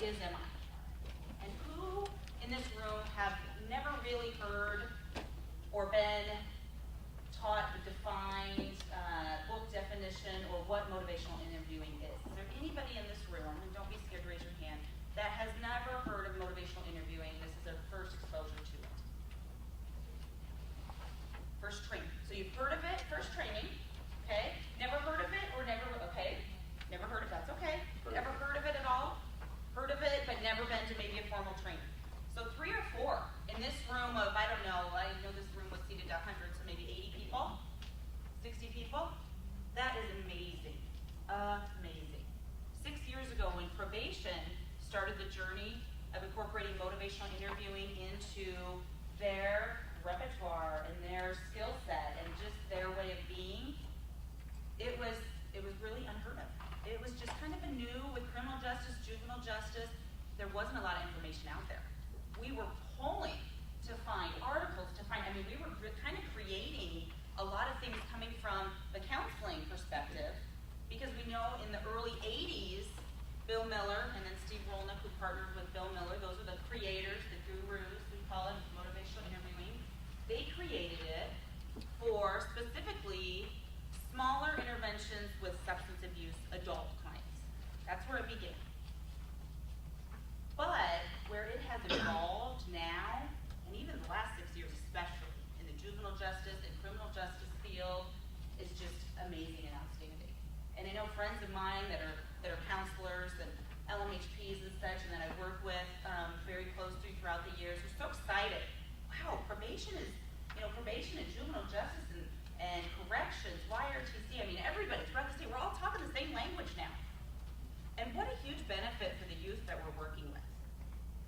is MI? And who in this room have never really heard or been taught the defined book definition or what motivational interviewing is? Is there anybody in this room, and don't be scared to raise your hand, that has never heard of motivational interviewing? This is their first exposure to it. First training. So you've heard of it, first training, okay? Never heard of it or never, okay? Never heard of it, that's okay. Never heard of it at all? Heard of it, but never been to maybe a formal training. So 3 or 4 in this room of, I don't know, I know this room was seated to 100, so maybe 80 people, 60 people. That is amazing, amazing. 6 years ago when probation started the journey of incorporating motivational interviewing into their repertoire and their skill set and just their way of being, it was really unheard of. It was just kind of a new, with criminal justice, juvenile justice, there wasn't a lot of information out there. We were polling to find articles, we were kind of creating a lot of things coming from the counseling perspective, because we know in the early 80s, Bill Miller and then Steve Rolnick, who partnered with Bill Miller, those are the creators, the gurus, we call it motivational interviewing. They created it for specifically smaller interventions with substance abuse adult clients. That's where it began. But where it has evolved now, and even the last 6 years especially, in the juvenile justice and criminal justice field, is just amazing and outstanding. And I know friends of mine that are counselors and LMHPs and such, and that I work with very closely throughout the years, are so excited. Wow, probation and juvenile justice and corrections, YRTC, everybody throughout the state, we're all talking the same language now. And what a huge benefit for the youth that we're working with.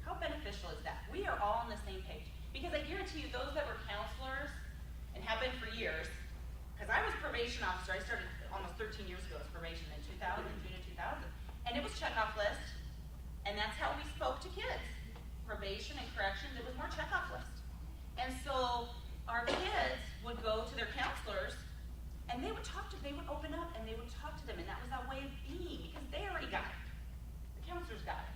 How beneficial is that? We are all on the same page. Because I guarantee you, those that were counselors and have been for years, because I was probation officer, I started almost 13 years ago as probation in 2000, June of 2000. And it was check-off list, and that's how we spoke to kids. Probation and corrections, it was more check-off list. And so our kids would go to their counselors, and they would open up and they would talk to them, and that was our way of being, because they already got it. The counselors got it.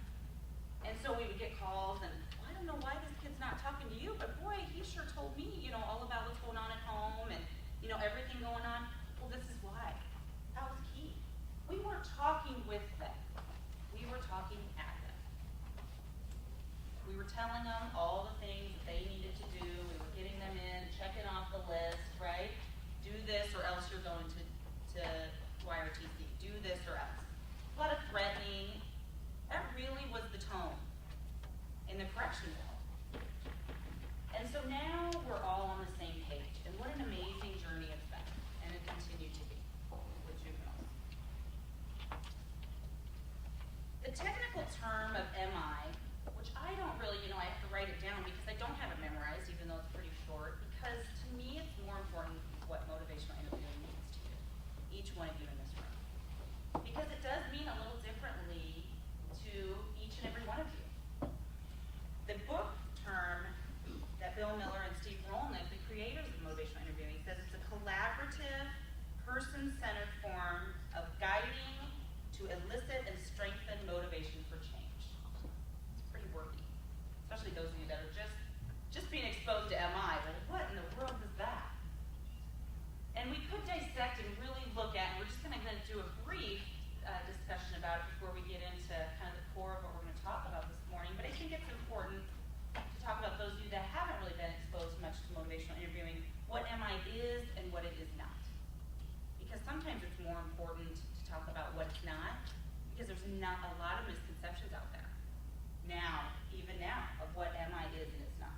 And so we would get calls, and I don't know why this kid's not talking to you, but boy, he sure told me, all about what's going on at home and, everything going on. Well, this is why. That was key. We weren't talking with them. We were talking at them. We were telling them all the things that they needed to do. We were getting them in, checking off the list, right? Do this or else you're going to YRTC. Do this or else. A lot of threatening. That really was the tone in the corrections world. And so now we're all on the same page. And what an amazing journey it's been. And it continued to be with juveniles. The technical term of MI, which I don't really, I have to write it down because I don't have it memorized, even though it's pretty short, because to me it's more important what motivational interviewing means to you, each one of you in this room. Because it does mean a little differently to each and every one of you. The book term that Bill Miller and Steve Rolnick, the creators of motivational interviewing, says it's a collaborative, person-centered form of guiding to elicit and strengthen motivation for change. It's pretty wordy, especially those of you that are just being exposed to MI. Well, what in the world is that? And we could dissect and really look at, and we're just going to do a brief discussion about it before we get into kind of the core of what we're going to talk about this morning. But I think it's important to talk about those of you that haven't really been exposed much to motivational interviewing, what MI is and what it is not. Because sometimes it's more important to talk about what it's not, because there's not a lot of misconceptions out there. Even now, of what MI is and is not.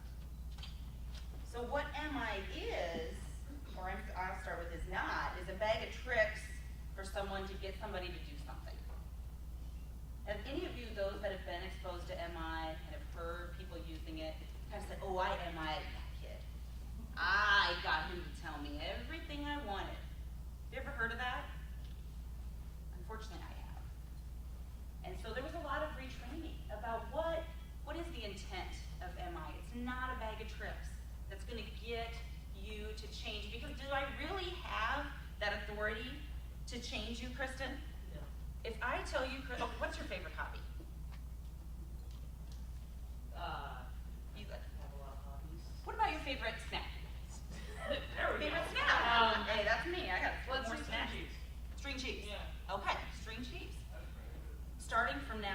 So what MI is, or I'll start with is not, is a bag of tricks for someone to get somebody to do something. Have any of you, those that have been exposed to MI and have heard people using it, kind of said, oh, I MI'd that kid. I got him to tell me everything I wanted. Have you ever heard of that? Unfortunately, I have. And so there was a lot of retraining about what is the intent of MI. It's not a bag of tricks that's going to get you to change. Because do I really have that authority to change you, Kristen? Yeah. If I tell you, what's your favorite hobby?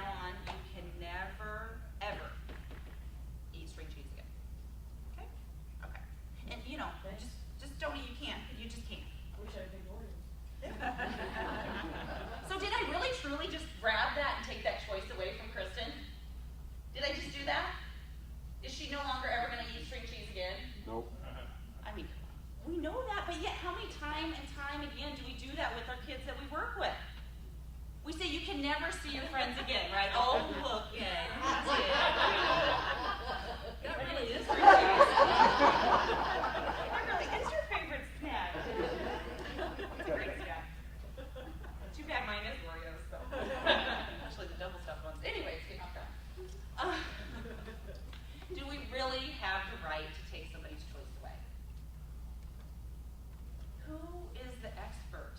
on, you can never, ever eat string cheese again. Okay? Okay. And you know, just don't eat, you can't. You just can't. I wish I had big Oreos. So did I really truly just grab that and take that choice away from Kristen? Did I just do that? Is she no longer ever going to eat string cheese again? Nope. I mean, we know that, but yet how many time and time again do we do that with our kids that we work with? We say you can never see your friends again, right? Oh, look, yeah, that's it. That really is string cheese. That really is your favorite snack. It's a great snack. Too bad mine is Oreos, so. Actually, the double stuffed ones. Anyways, getting off track. Do we really have the right to take somebody's choice away? Who is the expert?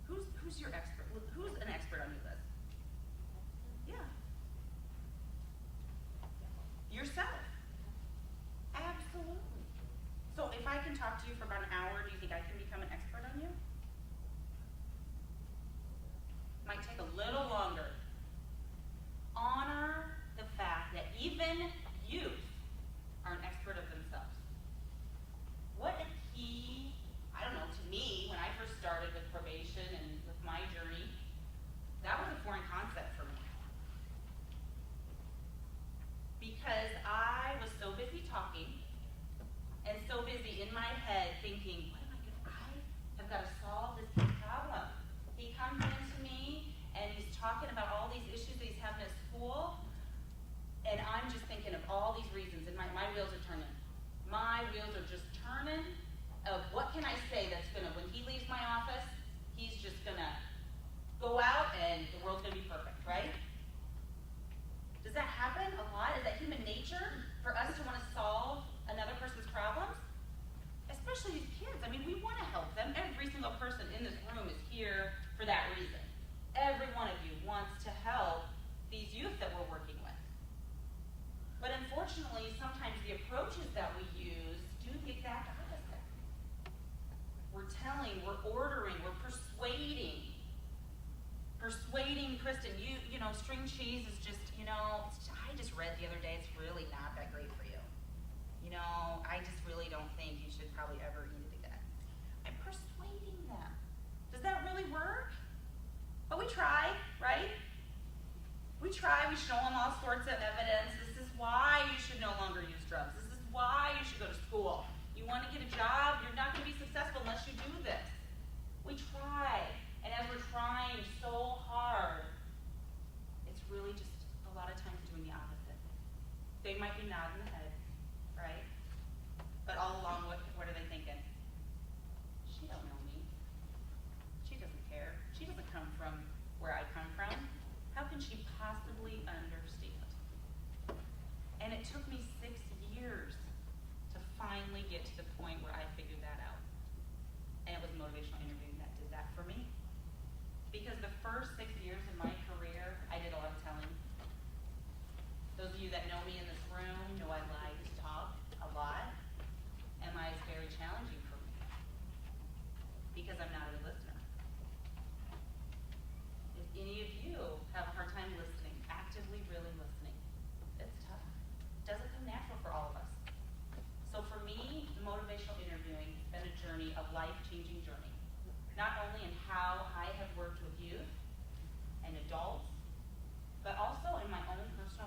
Who's your expert? Who's an expert on your list? Yeah. Yourself. Absolutely. So if I can talk to you for about an hour, do you think I can become an expert on you? Might take a little longer. Honor the fact that even youth are an expert of themselves. What a key, I don't know, to me, when I first started with probation and with my journey, that was a foreign concept for me. Because I was so busy talking and so busy in my head thinking, what am I doing? I have got to solve this kid's problem. He comes into me and he's talking about all these issues that he's having at school, and I'm just thinking of all these reasons, and my wheels are turning. My wheels are just turning of what can I say that's gonna, when he leaves my office, he's just gonna go out and the world's gonna be perfect, right? Does that happen a lot? Is that human nature for us to want to solve another person's problems? Especially these kids. I mean, we want to help them. Every single person in this room is here for that reason. Every one of you wants to help these youth that we're working with. But unfortunately, sometimes the approaches that we use do the exact opposite. We're telling, we're ordering, we're persuading Kristen, you know, string cheese is just, you know, I just read the other day, it's really not that great for you. You know, I just really don't think you should probably ever eat it again. I'm persuading them. Does that really work? But we try, right? We try, we show them all sorts of evidence. This is why you should no longer use drugs. This is why you should go to school. You want to get a job, you're not going to be successful unless you do this. We try, and as we're trying so hard, it's really just a lot of times doing the opposite. They might be nodding the head, right? But all along, what are they thinking? She don't know me. She doesn't care. She doesn't come from where I come from. How can she possibly understand? And it took me 6 years to finally get to the point where I figured that out. And it was motivational interviewing that did that for me. Because the first 6 years of my career, I did a lot of telling. Those of you that know me in this room know I like to talk a lot. MI is very challenging for me because I'm not a listener. If any of you have a hard time listening, actively really listening, it's tough. It doesn't come natural for all of us. So for me, motivational interviewing has been a journey, a life-changing journey. Not only in how I have worked with youth and adults, but also in my own personal